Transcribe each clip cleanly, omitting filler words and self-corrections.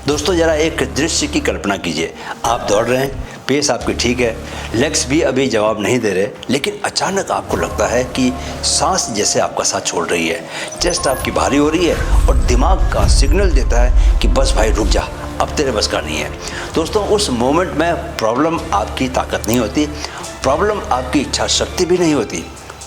दोस्तों ज़रा एक दृश्य की कल्पना कीजिए, आप दौड़ रहे हैं, पेस आपकी ठीक है, लेग्स भी अभी जवाब नहीं दे रहे, लेकिन अचानक आपको लगता है कि सांस जैसे आपका साथ छोड़ रही है, चेस्ट आपकी भारी हो रही है और दिमाग का सिग्नल देता है कि बस भाई रुक जा, अब तेरे बस का नहीं है। दोस्तों उस मोमेंट में प्रॉब्लम आपकी ताकत नहीं होती, प्रॉब्लम आपकी इच्छा शक्ति भी नहीं होती,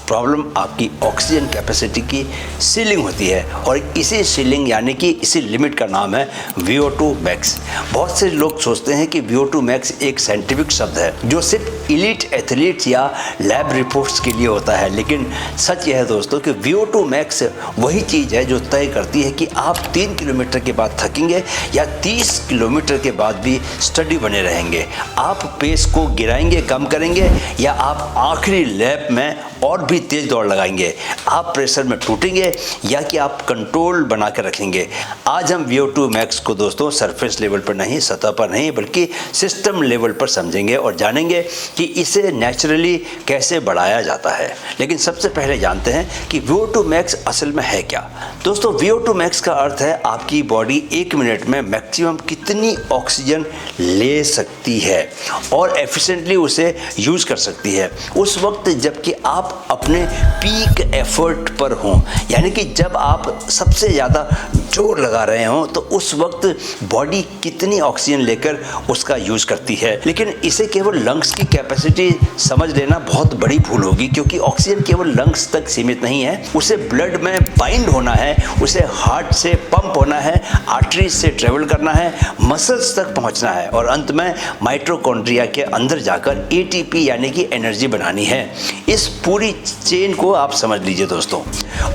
प्रॉब्लम आपकी ऑक्सीजन कैपेसिटी की सीलिंग होती है और इसी सीलिंग यानी कि इसी लिमिट का नाम है VO2 मैक्स। बहुत से लोग सोचते हैं कि VO2 मैक्स एक साइंटिफिक शब्द है जो सिर्फ इलीट एथलीट्स या लैब रिपोर्ट्स के लिए होता है, लेकिन सच यह है दोस्तों कि VO2 मैक्स वही चीज़ है जो तय करती है कि आप 3 किलोमीटर के बाद थकेंगे या 30 किलोमीटर के बाद भी स्टडी बने रहेंगे, आप पेस को गिराएंगे, कम करेंगे या आप आखिरी लैप में और भी तेज दौड़ लगाएंगे, आप प्रेशर में टूटेंगे या कि आप कंट्रोल बना कर रखेंगे। आज हम VO2 मैक्स को दोस्तों सरफेस लेवल पर नहीं, सतह पर नहीं, बल्कि सिस्टम लेवल पर समझेंगे और जानेंगे कि इसे नेचुरली कैसे बढ़ाया जाता है। लेकिन सबसे पहले जानते हैं कि VO2 मैक्स असल में है क्या। दोस्तों VO2 मैक्स का अर्थ है आपकी बॉडी 1 मिनट में मैक्सिमम कितनी ऑक्सीजन ले सकती है और एफिशिएंटली उसे यूज कर सकती है उस वक्त जबकि आप अपने पीक एफर्ट पर हों, यानी कि जब आप सबसे ज़्यादा जोर लगा रहे हों तो उस वक्त बॉडी कितनी ऑक्सीजन लेकर उसका यूज करती है। लेकिन इसे केवल लंग्स की कैपेसिटी समझ लेना बहुत बड़ी भूल होगी, क्योंकि ऑक्सीजन केवल लंग्स तक सीमित नहीं है, उसे ब्लड में बाइंड होना है, उसे हार्ट से पंप होना है, आर्टरीज से ट्रेवल करना है, मसल्स तक पहुंचना है और अंत में माइटोकॉन्ड्रिया के अंदर जाकर ATP यानी कि एनर्जी बनानी है। इस पूरी चेन को आप समझ लीजिए दोस्तों।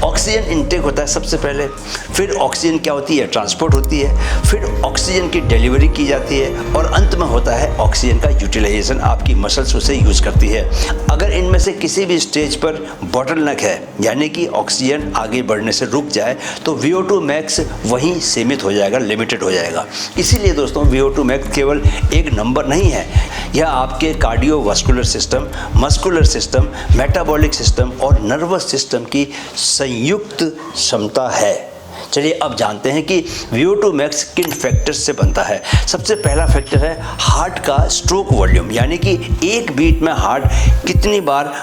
ऑक्सीजन इनटेक होता है सबसे पहले, फिर ऑक्सीजन क्या होती है, ट्रांसपोर्ट होती है, फिर ऑक्सीजन की डिलीवरी की जाती है और अंत में होता है ऑक्सीजन का यूटिलाइजेशन, आपकी मसल्स उसे यूज करती है। अगर इनमें से किसी भी स्टेज पर बॉटलनेक है यानी कि ऑक्सीजन आगे बढ़ने से रुक जाए तो VO2 मैक्स वहीं सीमित हो जाएगा, लिमिटेड हो जाएगा। इसीलिए दोस्तों VO2 मैक्स केवल एक नंबर नहीं है, यह आपके cardiovascular system, muscular system, metabolic system और नर्वस सिस्टम की संयुक्त क्षमता है। चलिए अब जानते हैं कि VO2 मैक्स किन फैक्टर्स से बनता है। सबसे पहला फैक्टर है हार्ट का स्ट्रोक वॉल्यूम, यानी कि एक बीट में हार्ट कितनी बार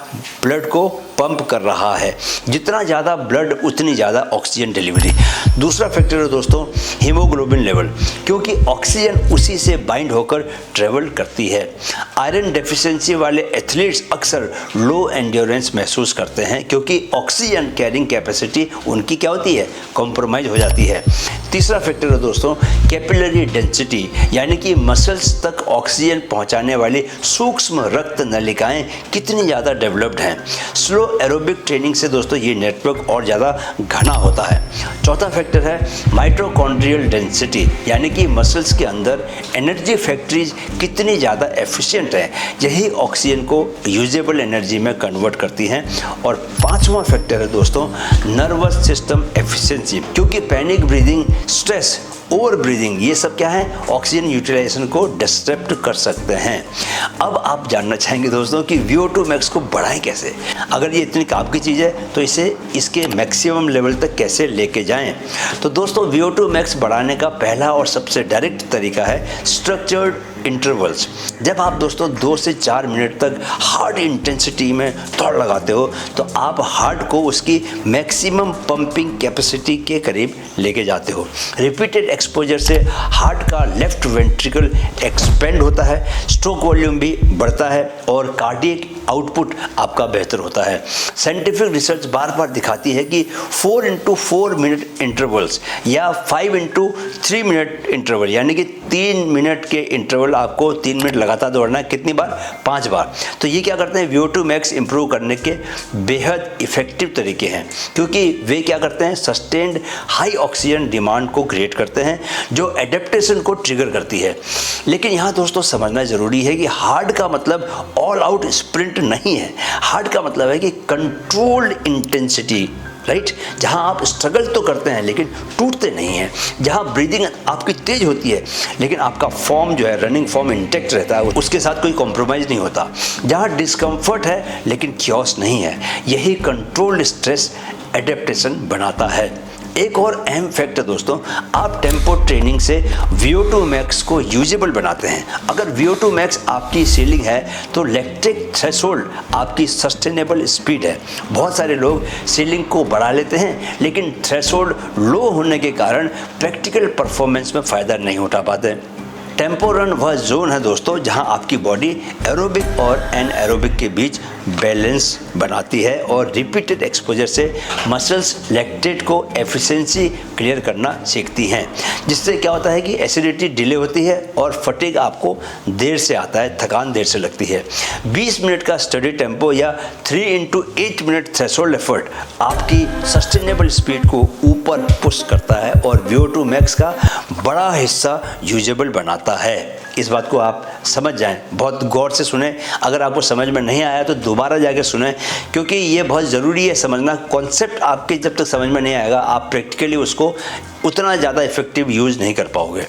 ब्लड को पंप कर रहा है, जितना ज़्यादा ब्लड उतनी ज़्यादा ऑक्सीजन डिलीवरी। दूसरा फैक्टर है दोस्तों हीमोग्लोबिन लेवल, क्योंकि ऑक्सीजन उसी से बाइंड होकर ट्रेवल करती है। आयरन डेफिशिएंसी वाले एथलीट्स अक्सर लो एंड्योरेंस महसूस करते हैं क्योंकि ऑक्सीजन कैरिंग कैपेसिटी उनकी क्या होती है, कॉम्प्रोमाइज हो जाती है। तीसरा फैक्टर है दोस्तों कैपिलरी डेंसिटी, यानी कि मसल्स तक ऑक्सीजन पहुंचाने वाली सूक्ष्म रक्त नलिकाएं कितनी ज़्यादा डेवलप्ड हैं। स्लो एरोबिक ट्रेनिंग से दोस्तों ये नेटवर्क और ज़्यादा घना होता है। चौथा फैक्टर है माइटोकॉन्ड्रियल डेंसिटी, यानी कि मसल्स के अंदर एनर्जी फैक्ट्रीज कितनी ज़्यादा एफिशिएंट हैं, यही ऑक्सीजन को यूजेबल एनर्जी में कन्वर्ट करती हैं। और पांचवा फैक्टर है दोस्तों नर्वस सिस्टम एफिशिएंसी, क्योंकि panic breathing, stress, over breathing, ये सब क्या है, ऑक्सीजन यूटिलाइजेशन को डिस्टर्ब कर सकते हैं। अब आप जानना चाहेंगे दोस्तों कि VO2 मैक्स को बढ़ाएं कैसे। अगर ये इतनी काम की चीज़ है तो इसे इसके मैक्सिमम लेवल तक कैसे लेके जाएं। तो दोस्तों VO2 मैक्स बढ़ाने का पहला और सबसे डायरेक्ट तरीका है स्ट्रक्चर्ड इंटरवल्स। जब आप दोस्तों 2 से 4 मिनट तक हार्ड इंटेंसिटी में दौड़ लगाते हो तो आप हार्ट को उसकी मैक्सिमम पंपिंग कैपेसिटी के करीब लेके जाते हो। रिपीटेड एक्सपोजर से हार्ट का लेफ्ट वेंट्रिकल एक्सपेंड होता है, स्ट्रोक वॉल्यूम भी बढ़ता है और कार्डियक आउटपुट आपका बेहतर होता है। साइंटिफिक रिसर्च बार बार दिखाती है कि 4x4 मिनट इंटरवल्स या 5x3 मिनट इंटरवल, यानी कि 3 मिनट के इंटरवल आपको 3 मिनट लगातार दौड़ना है। कितनी बार? 5 बार। तो ये क्या करते हैं, VO2 मैक्स इंप्रूव करने के बेहद इफेक्टिव तरीके हैं, क्योंकि वे क्या करते हैं, सस्टेन्ड हाई ऑक्सीजन डिमांड को क्रिएट करते हैं जो एडेप्टेशन को ट्रिगर करती है। लेकिन यहाँ दोस्तों समझना जरूरी है कि हार्ड का मतलब ऑल आउट स्प्रिंट नहीं है। हार्ड का मतलब है कि कंट्रोल्ड इंटेंसिटी, राइट, जहाँ आप स्ट्रगल तो करते हैं लेकिन टूटते नहीं हैं, जहाँ ब्रीदिंग आपकी तेज होती है लेकिन आपका फॉर्म जो है, रनिंग फॉर्म इंटेक्ट रहता है, उसके साथ कोई कॉम्प्रोमाइज़ नहीं होता, जहाँ डिस्कम्फर्ट है लेकिन क्योस नहीं है। यही कंट्रोल्ड स्ट्रेस एडेप्टेशन बनाता है। एक और अहम फैक्ट है दोस्तों, आप टेम्पो ट्रेनिंग से VO2 मैक्स को यूजेबल बनाते हैं। अगर VO2 मैक्स आपकी सीलिंग है तो लैक्टिक थ्रेशोल्ड आपकी सस्टेनेबल स्पीड है। बहुत सारे लोग सीलिंग को बढ़ा लेते हैं लेकिन थ्रेशोल्ड लो होने के कारण प्रैक्टिकल परफॉर्मेंस में फ़ायदा नहीं उठा पाते। टेम्पो रन वह जोन है दोस्तों जहां आपकी बॉडी एरोबिक और एनएरोबिक के बीच बैलेंस बनाती है और रिपीटेड एक्सपोजर से मसल्स लैक्टेट को एफिशिएंसी क्लियर करना सीखती हैं, जिससे क्या होता है कि एसिडिटी डिले होती है और फटीग आपको देर से आता है, थकान देर से लगती है। 20 मिनट का स्टडी टेम्पो या 3x8 मिनट थ्रेशोल्ड एफर्ट आपकी सस्टेनेबल स्पीड को ऊपर पुश करता है और VO2 मैक्स का बड़ा हिस्सा यूजेबल बनाता है। इस बात को आप समझ जाएं, बहुत गौर से सुने। अगर आपको समझ में नहीं आया तो दोबारा जाके सुने, क्योंकि ये बहुत ज़रूरी है समझना। कॉन्सेप्ट आपके जब तक समझ में नहीं आएगा आप प्रैक्टिकली उसको उतना ज़्यादा इफेक्टिव यूज़ नहीं कर पाओगे।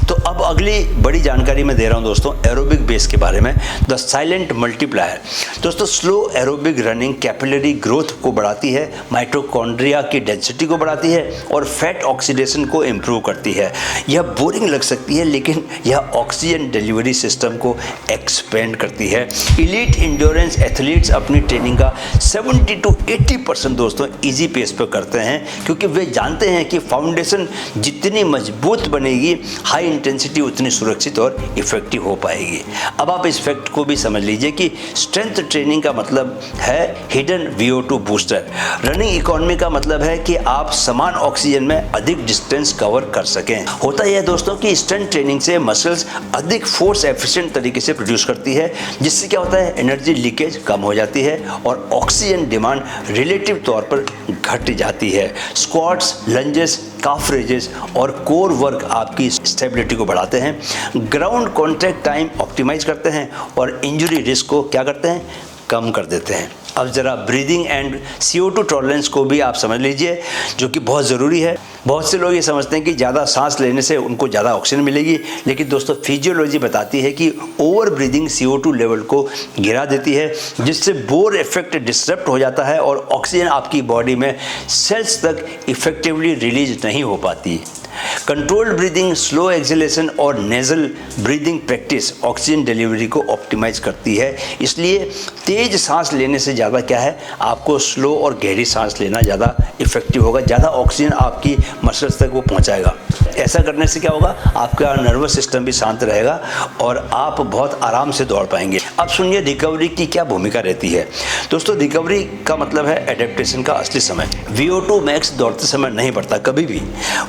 तो अब अगली बड़ी जानकारी मैं दे रहा हूँ दोस्तों एरोबिक बेस के बारे में, द साइलेंट मल्टीप्लायर। दोस्तों slow aerobic running capillary growth को बढ़ाती है, माइटोकॉन्ड्रिया की डेंसिटी को बढ़ाती है और फैट ऑक्सीडेशन को इम्प्रूव करती है। यह बोरिंग लग सकती है लेकिन यह ऑक्सीजन डिलीवरी सिस्टम को एक्सपेंड करती है। इलीट इंड्योरेंस एथलीट्स अपनी ट्रेनिंग का 70 to 80% दोस्तों इजी पेस पर करते हैं, क्योंकि वे जानते हैं कि फाउंडेशन जितनी मजबूत बनेगी हाई इंटेंसिटी उतनी सुरक्षित और इफेक्टिव हो पाएगी। अब आप इस फैक्ट को भी समझ लीजिए कि स्ट्रेंथ ट्रेनिंग का मतलब है hidden VO2 booster. Running economy का मतलब है कि आप समान ऑक्सीजन में अधिक डिस्टेंस कवर कर सकें। होता यह है दोस्तों कि स्ट्रेंथ ट्रेनिंग से मसल्स अधिक फोर्स एफिशिएंट तरीके से प्रोड्यूस करती है, जिससे क्या होता है एनर्जी लीकेज कम हो जाती है और ऑक्सीजन डिमांड रिलेटिव तौर पर घट जाती है। स्क्वाट्स, लंजेस, काफ रेजेस और कोर वर्क आपकी स्टेबिलिटी को बढ़ाते हैं, ग्राउंड कॉन्टैक्ट टाइम ऑप्टिमाइज करते हैं और इंजरी रिस्क को क्या करते हैं, कम कर देते हैं। अब ज़रा ब्रीदिंग एंड CO2 टॉलरेंस को भी आप समझ लीजिए, जो कि बहुत ज़रूरी है। बहुत से लोग ये समझते हैं कि ज़्यादा सांस लेने से उनको ज़्यादा ऑक्सीजन मिलेगी, लेकिन दोस्तों फिजियोलॉजी बताती है कि ओवर ब्रीदिंग CO2 लेवल को गिरा देती है, जिससे बोर इफेक्ट डिस्टर्ब हो जाता है और ऑक्सीजन आपकी बॉडी में सेल्स तक इफेक्टिवली रिलीज नहीं हो पाती। कंट्रोल्ड ब्रीदिंग, स्लो एक्सेलेशन और nasal breathing practice oxygen delivery को ऑप्टिमाइज करती है। इसलिए तेज सांस लेने से ज़्यादा क्या है, आपको स्लो और गहरी सांस लेना ज़्यादा इफेक्टिव होगा, ज़्यादा ऑक्सीजन आपकी मसल्स तक वो पहुंचाएगा। ऐसा करने से क्या होगा, आपका नर्वस सिस्टम भी शांत रहेगा और आप बहुत आराम से दौड़ पाएंगे। अब सुनिए रिकवरी की क्या भूमिका रहती है। दोस्तों रिकवरी का मतलब है एडेप्टेशन का असली समय। VO2 मैक्स दौड़ते समय नहीं बढ़ता कभी भी,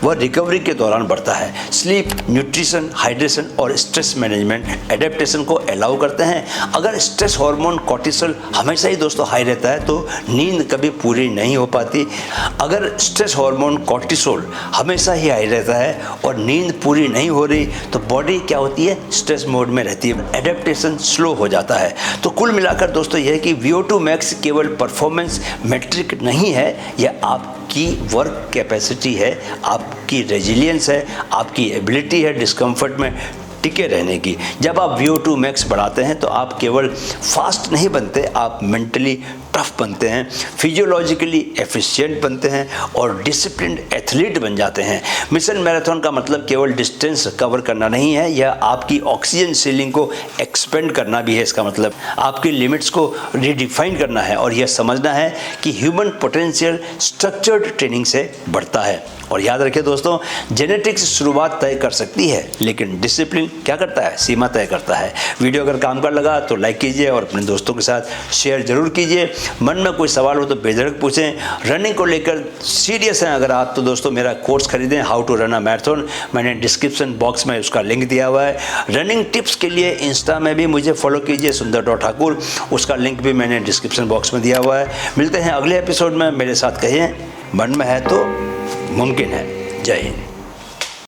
वह रिकवरी के दौरान बढ़ता है। स्लीप, न्यूट्रिशन, हाइड्रेशन और स्ट्रेस मैनेजमेंट एडेप्टेशन को अलाउ करते हैं। अगर स्ट्रेस हार्मोन कॉर्टिसोल हमेशा ही दोस्तों हाई रहता है तो नींद कभी पूरी नहीं हो पाती। अगर स्ट्रेस हार्मोन कॉर्टिसोल हमेशा ही हाई रहता है और नींद पूरी नहीं हो रही तो बॉडी क्या होती है, स्ट्रेस मोड में रहती है, एडेप्टेशन स्लो हो जाता है। तो कुल मिलाकर दोस्तों यह है कि VO2 मैक्स केवल परफॉर्मेंस मैट्रिक नहीं है, यह आपकी वर्क कैपेसिटी है, आपकी रेजिलियंस है, आपकी एबिलिटी है डिस्कम्फर्ट में टिके रहने की। जब आप VO2 मैक्स बढ़ाते हैं तो आप केवल फास्ट नहीं बनते, आप मेंटली टफ बनते हैं, फिजियोलॉजिकली एफिशिएंट बनते हैं और डिसिप्लिन्ड एथलीट बन जाते हैं। मिशन मैराथन का मतलब केवल डिस्टेंस कवर करना नहीं है, यह आपकी ऑक्सीजन सीलिंग को एक्सपेंड करना भी है। इसका मतलब आपकी लिमिट्स को रिडिफाइन करना है और यह समझना है कि ह्यूमन पोटेंशियल स्ट्रक्चर्ड ट्रेनिंग से बढ़ता है। और याद रखिए दोस्तों, जेनेटिक्स शुरुआत तय कर सकती है लेकिन डिसिप्लिन क्या करता है, सीमा तय करता है। वीडियो अगर काम कर लगा तो लाइक कीजिए और अपने दोस्तों के साथ शेयर जरूर कीजिए। मन में कोई सवाल हो तो बेझिझक पूछें। रनिंग को लेकर सीरियस हैं अगर आप तो दोस्तों मेरा कोर्स खरीदें, how to run a marathon. मैंने डिस्क्रिप्शन बॉक्स में उसका लिंक दिया हुआ है। रनिंग टिप्स के लिए इंस्टा में भी मुझे फॉलो कीजिए, सुंदर.ठाकुर, उसका लिंक भी मैंने डिस्क्रिप्शन बॉक्स में दिया हुआ है। मिलते हैं अगले एपिसोड में। मेरे साथ कहिए मन में है तो मुमकिन है। जय हिंद।